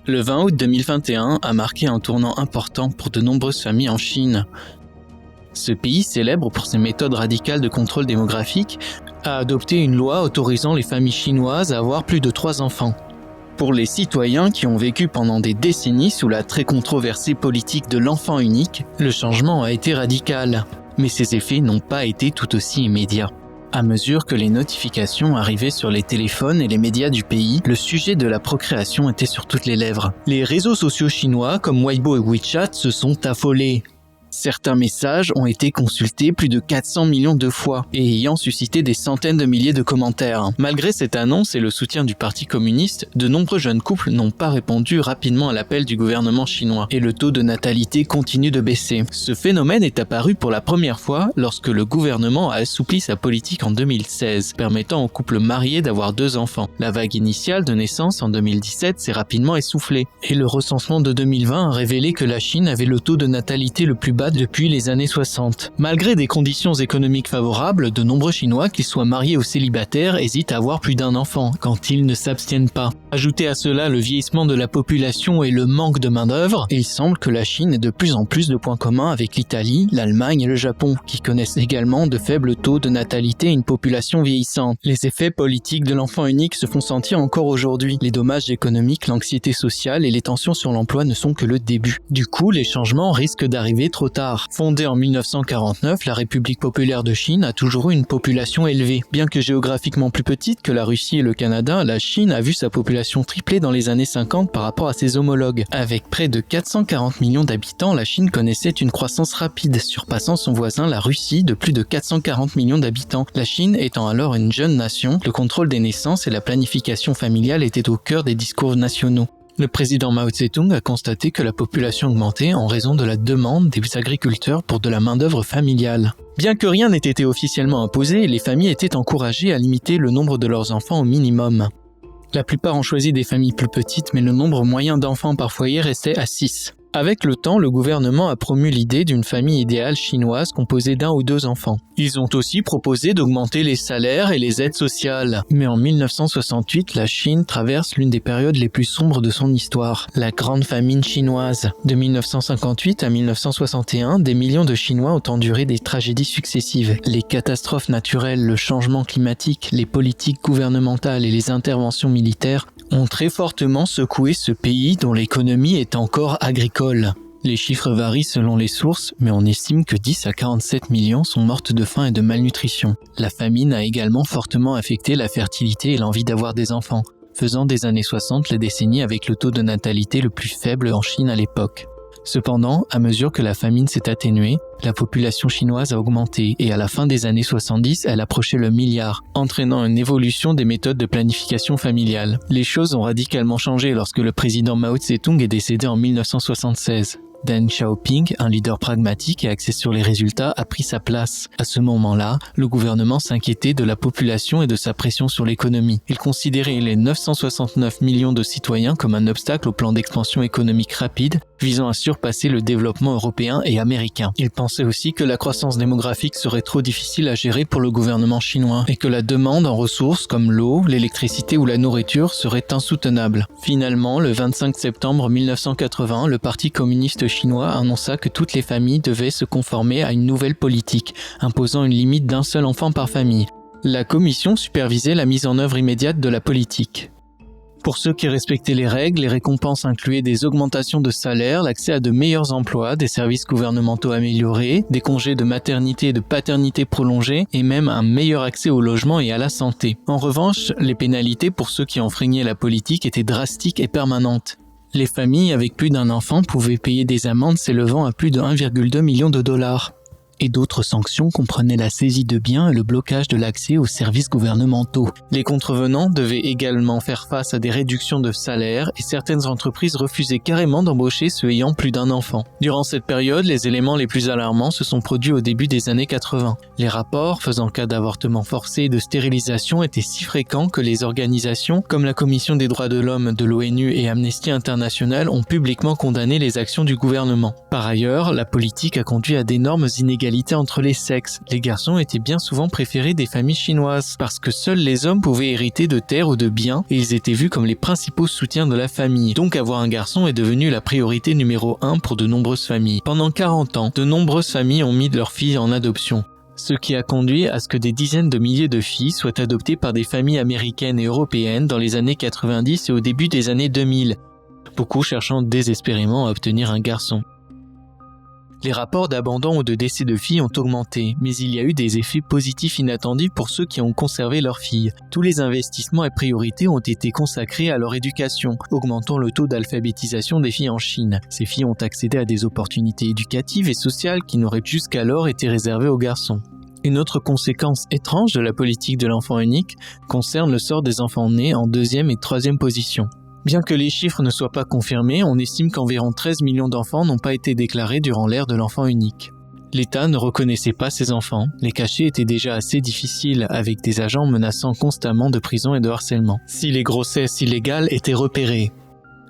Le 20 août 2021 a marqué un tournant important pour de nombreuses familles en Chine. Ce pays, célèbre pour ses méthodes radicales de contrôle démographique, a adopté une loi autorisant les familles chinoises à avoir plus de 3 enfants. Pour les citoyens qui ont vécu pendant des décennies sous la très controversée politique de l'enfant unique, le changement a été radical. Mais ses effets n'ont pas été tout aussi immédiats. À mesure que les notifications arrivaient sur les téléphones et les médias du pays, le sujet de la procréation était sur toutes les lèvres. Les réseaux sociaux chinois comme Weibo et WeChat se sont affolés. Certains messages ont été consultés plus de 400 millions de fois et ayant suscité des centaines de milliers de commentaires. Malgré cette annonce et le soutien du Parti communiste, de nombreux jeunes couples n'ont pas répondu rapidement à l'appel du gouvernement chinois et le taux de natalité continue de baisser. Ce phénomène est apparu pour la première fois lorsque le gouvernement a assoupli sa politique en 2016, permettant aux couples mariés d'avoir 2 enfants. La vague initiale de naissance en 2017 s'est rapidement essoufflée et le recensement de 2020 a révélé que la Chine avait le taux de natalité le plus bas depuis les années 60. Malgré des conditions économiques favorables, de nombreux Chinois, qu'ils soient mariés ou célibataires, hésitent à avoir plus d'un enfant quand ils ne s'abstiennent pas. Ajoutez à cela le vieillissement de la population et le manque de main-d'œuvre, et il semble que la Chine ait de plus en plus de points communs avec l'Italie, l'Allemagne et le Japon, qui connaissent également de faibles taux de natalité et une population vieillissante. Les effets politiques de l'enfant unique se font sentir encore aujourd'hui. Les dommages économiques, l'anxiété sociale et les tensions sur l'emploi ne sont que le début. Du coup, les changements risquent d'arriver trop tard. Fondée en 1949, la République populaire de Chine a toujours eu une population élevée. Bien que géographiquement plus petite que la Russie et le Canada, la Chine a vu sa population tripler dans les années 50 par rapport à ses homologues. Avec près de 440 millions d'habitants, la Chine connaissait une croissance rapide, surpassant son voisin la Russie de plus de 440 millions d'habitants. La Chine étant alors une jeune nation, le contrôle des naissances et la planification familiale étaient au cœur des discours nationaux. Le président Mao Tse-tung a constaté que la population augmentait en raison de la demande des agriculteurs pour de la main-d'œuvre familiale. Bien que rien n'ait été officiellement imposé, les familles étaient encouragées à limiter le nombre de leurs enfants au minimum. La plupart ont choisi des familles plus petites, mais le nombre moyen d'enfants par foyer restait à 6. Avec le temps, le gouvernement a promu l'idée d'une famille idéale chinoise composée d'1 ou 2 enfants. Ils ont aussi proposé d'augmenter les salaires et les aides sociales. Mais en 1968, la Chine traverse l'une des périodes les plus sombres de son histoire, la Grande Famine chinoise. De 1958 à 1961, des millions de Chinois ont enduré des tragédies successives. Les catastrophes naturelles, le changement climatique, les politiques gouvernementales et les interventions militaires ont très fortement secoué ce pays dont l'économie est encore agricole. Les chiffres varient selon les sources, mais on estime que 10 à 47 millions sont mortes de faim et de malnutrition. La famine a également fortement affecté la fertilité et l'envie d'avoir des enfants, faisant des années 60 la décennie avec le taux de natalité le plus faible en Chine à l'époque. Cependant, à mesure que la famine s'est atténuée, la population chinoise a augmenté et à la fin des années 70, elle approchait le milliard, entraînant une évolution des méthodes de planification familiale. Les choses ont radicalement changé lorsque le président Mao Tse-tung est décédé en 1976. Deng Xiaoping, un leader pragmatique et axé sur les résultats, a pris sa place. À ce moment-là, le gouvernement s'inquiétait de la population et de sa pression sur l'économie. Il considérait les 969 millions de citoyens comme un obstacle au plan d'expansion économique rapide, visant à surpasser le développement européen et américain. Il pensait aussi que la croissance démographique serait trop difficile à gérer pour le gouvernement chinois et que la demande en ressources comme l'eau, l'électricité ou la nourriture serait insoutenable. Finalement, le 25 septembre 1980, le Parti communiste chinois annonça que toutes les familles devaient se conformer à une nouvelle politique, imposant une limite d'1 seul enfant par famille. La commission supervisait la mise en œuvre immédiate de la politique. Pour ceux qui respectaient les règles, les récompenses incluaient des augmentations de salaire, l'accès à de meilleurs emplois, des services gouvernementaux améliorés, des congés de maternité et de paternité prolongés, et même un meilleur accès au logement et à la santé. En revanche, les pénalités pour ceux qui enfreignaient la politique étaient drastiques et permanentes. Les familles avec plus d'un enfant pouvaient payer des amendes s'élevant à plus de 1,2 million de dollars. Et d'autres sanctions comprenaient la saisie de biens et le blocage de l'accès aux services gouvernementaux. Les contrevenants devaient également faire face à des réductions de salaire et certaines entreprises refusaient carrément d'embaucher ceux ayant plus d'un enfant. Durant cette période, les éléments les plus alarmants se sont produits au début des années 80. Les rapports faisant cas d'avortement forcé et de stérilisation étaient si fréquents que les organisations comme la Commission des droits de l'homme de l'ONU et Amnesty International ont publiquement condamné les actions du gouvernement. Par ailleurs, la politique a conduit à d'énormes inégalités l'égalité entre les sexes. Les garçons étaient bien souvent préférés des familles chinoises, parce que seuls les hommes pouvaient hériter de terres ou de biens, et ils étaient vus comme les principaux soutiens de la famille. Donc avoir un garçon est devenu la priorité numéro 1 pour de nombreuses familles. Pendant 40 ans, de nombreuses familles ont mis leurs filles en adoption, ce qui a conduit à ce que des dizaines de milliers de filles soient adoptées par des familles américaines et européennes dans les années 90 et au début des années 2000, beaucoup cherchant désespérément à obtenir un garçon. Les rapports d'abandon ou de décès de filles ont augmenté, mais il y a eu des effets positifs inattendus pour ceux qui ont conservé leurs filles. Tous les investissements et priorités ont été consacrés à leur éducation, augmentant le taux d'alphabétisation des filles en Chine. Ces filles ont accédé à des opportunités éducatives et sociales qui n'auraient jusqu'alors été réservées aux garçons. Une autre conséquence étrange de la politique de l'enfant unique concerne le sort des enfants nés en 2e et 3e position. Bien que les chiffres ne soient pas confirmés, on estime qu'environ 13 millions d'enfants n'ont pas été déclarés durant l'ère de l'enfant unique. L'État ne reconnaissait pas ces enfants, les cacher était déjà assez difficile avec des agents menaçant constamment de prison et de harcèlement. Si les grossesses illégales étaient repérées,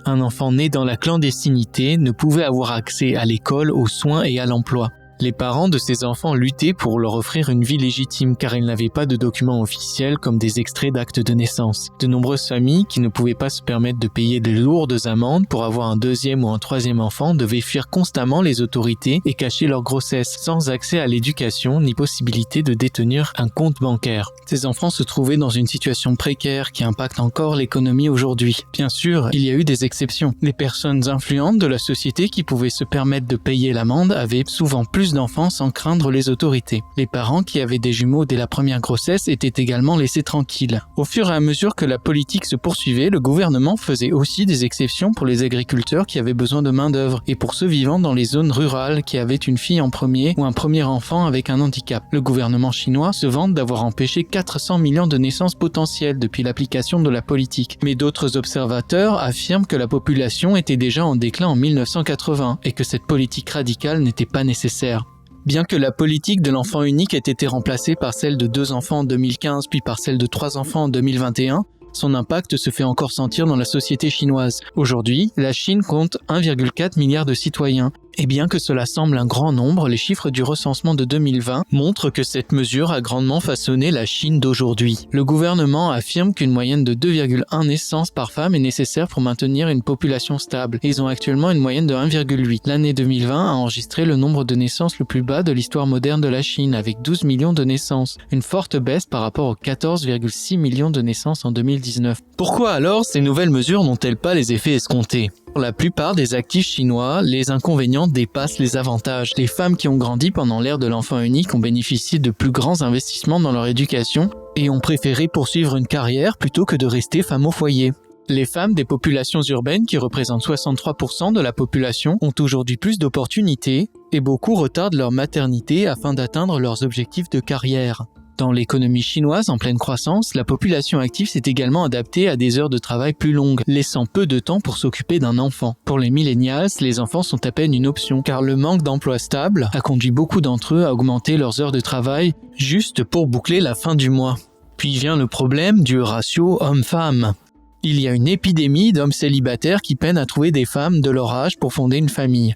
un enfant né dans la clandestinité ne pouvait avoir accès à l'école, aux soins et à l'emploi. Les parents de ces enfants luttaient pour leur offrir une vie légitime car ils n'avaient pas de documents officiels comme des extraits d'actes de naissance. De nombreuses familles qui ne pouvaient pas se permettre de payer de lourdes amendes pour avoir un 2e ou un 3e enfant devaient fuir constamment les autorités et cacher leur grossesse, sans accès à l'éducation ni possibilité de détenir un compte bancaire. Ces enfants se trouvaient dans une situation précaire qui impacte encore l'économie aujourd'hui. Bien sûr, il y a eu des exceptions. Les personnes influentes de la société qui pouvaient se permettre de payer l'amende avaient souvent plus d'enfants sans craindre les autorités. Les parents qui avaient des jumeaux dès la première grossesse étaient également laissés tranquilles. Au fur et à mesure que la politique se poursuivait, le gouvernement faisait aussi des exceptions pour les agriculteurs qui avaient besoin de main-d'œuvre et pour ceux vivant dans les zones rurales qui avaient une fille en premier ou un premier enfant avec un handicap. Le gouvernement chinois se vante d'avoir empêché 400 millions de naissances potentielles depuis l'application de la politique. Mais d'autres observateurs affirment que la population était déjà en déclin en 1980 et que cette politique radicale n'était pas nécessaire. Bien que la politique de l'enfant unique ait été remplacée par celle de 2 enfants en 2015 puis par celle de 3 enfants en 2021, son impact se fait encore sentir dans la société chinoise. Aujourd'hui, la Chine compte 1,4 milliard de citoyens. Et bien que cela semble un grand nombre, les chiffres du recensement de 2020 montrent que cette mesure a grandement façonné la Chine d'aujourd'hui. Le gouvernement affirme qu'une moyenne de 2,1 naissances par femme est nécessaire pour maintenir une population stable. Et ils ont actuellement une moyenne de 1,8. L'année 2020 a enregistré le nombre de naissances le plus bas de l'histoire moderne de la Chine, avec 12 millions de naissances. Une forte baisse par rapport aux 14,6 millions de naissances en 2019. Pourquoi alors ces nouvelles mesures n'ont-elles pas les effets escomptés ? Pour la plupart des actifs chinois, les inconvénients dépassent les avantages. Les femmes qui ont grandi pendant l'ère de l'enfant unique ont bénéficié de plus grands investissements dans leur éducation et ont préféré poursuivre une carrière plutôt que de rester femme au foyer. Les femmes des populations urbaines, qui représentent 63% de la population, ont aujourd'hui plus d'opportunités et beaucoup retardent leur maternité afin d'atteindre leurs objectifs de carrière. Dans l'économie chinoise en pleine croissance, la population active s'est également adaptée à des heures de travail plus longues, laissant peu de temps pour s'occuper d'un enfant. Pour les millennials, les enfants sont à peine une option, car le manque d'emploi stable a conduit beaucoup d'entre eux à augmenter leurs heures de travail juste pour boucler la fin du mois. Puis vient le problème du ratio homme-femme. Il y a une épidémie d'hommes célibataires qui peinent à trouver des femmes de leur âge pour fonder une famille.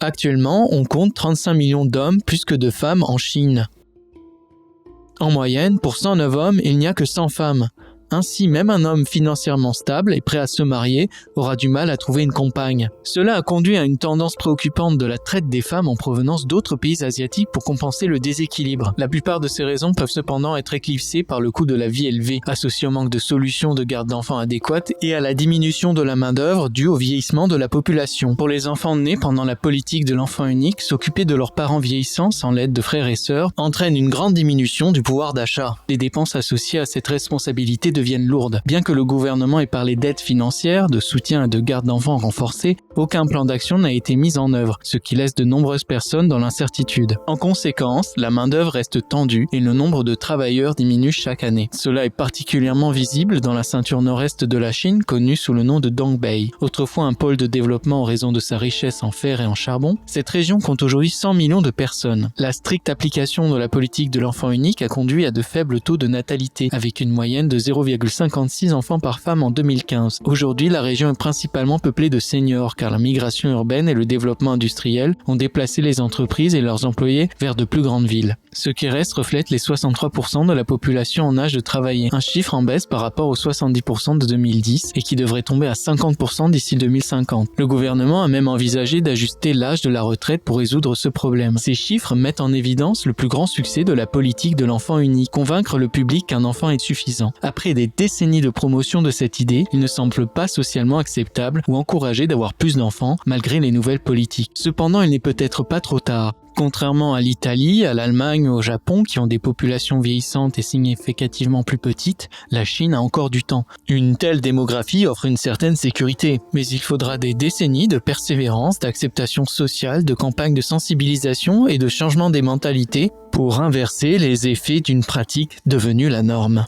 Actuellement, on compte 35 millions d'hommes plus que de femmes en Chine. En moyenne, pour 109 hommes, il n'y a que 100 femmes. Ainsi, même un homme financièrement stable et prêt à se marier aura du mal à trouver une compagne. Cela a conduit à une tendance préoccupante de la traite des femmes en provenance d'autres pays asiatiques pour compenser le déséquilibre. La plupart de ces raisons peuvent cependant être éclipsées par le coût de la vie élevé, associé au manque de solutions de garde d'enfants adéquates et à la diminution de la main-d'œuvre due au vieillissement de la population. Pour les enfants nés pendant la politique de l'enfant unique, s'occuper de leurs parents vieillissants sans l'aide de frères et sœurs entraîne une grande diminution du pouvoir d'achat. Les dépenses associées à cette responsabilité deviennent lourdes. Bien que le gouvernement ait parlé d'aides financières, de soutien et de garde d'enfants renforcés, aucun plan d'action n'a été mis en œuvre, ce qui laisse de nombreuses personnes dans l'incertitude. En conséquence, la main-d'œuvre reste tendue et le nombre de travailleurs diminue chaque année. Cela est particulièrement visible dans la ceinture nord-est de la Chine, connue sous le nom de Dongbei. Autrefois un pôle de développement en raison de sa richesse en fer et en charbon, cette région compte aujourd'hui 100 millions de personnes. La stricte application de la politique de l'enfant unique a conduit à de faibles taux de natalité, avec une moyenne de 0,7 0,56 enfants par femme en 2015. Aujourd'hui, la région est principalement peuplée de seniors car la migration urbaine et le développement industriel ont déplacé les entreprises et leurs employés vers de plus grandes villes. Ce qui reste reflète les 63% de la population en âge de travailler, un chiffre en baisse par rapport aux 70% de 2010 et qui devrait tomber à 50% d'ici 2050. Le gouvernement a même envisagé d'ajuster l'âge de la retraite pour résoudre ce problème. Ces chiffres mettent en évidence le plus grand succès de la politique de l'enfant unique, convaincre le public qu'un enfant est suffisant. Après des décennies de promotion de cette idée, il ne semble pas socialement acceptable ou encouragé d'avoir plus d'enfants malgré les nouvelles politiques. Cependant, il n'est peut-être pas trop tard. Contrairement à l'Italie, à l'Allemagne ou au Japon qui ont des populations vieillissantes et significativement plus petites, la Chine a encore du temps. Une telle démographie offre une certaine sécurité, mais il faudra des décennies de persévérance, d'acceptation sociale, de campagnes de sensibilisation et de changement des mentalités pour inverser les effets d'une pratique devenue la norme.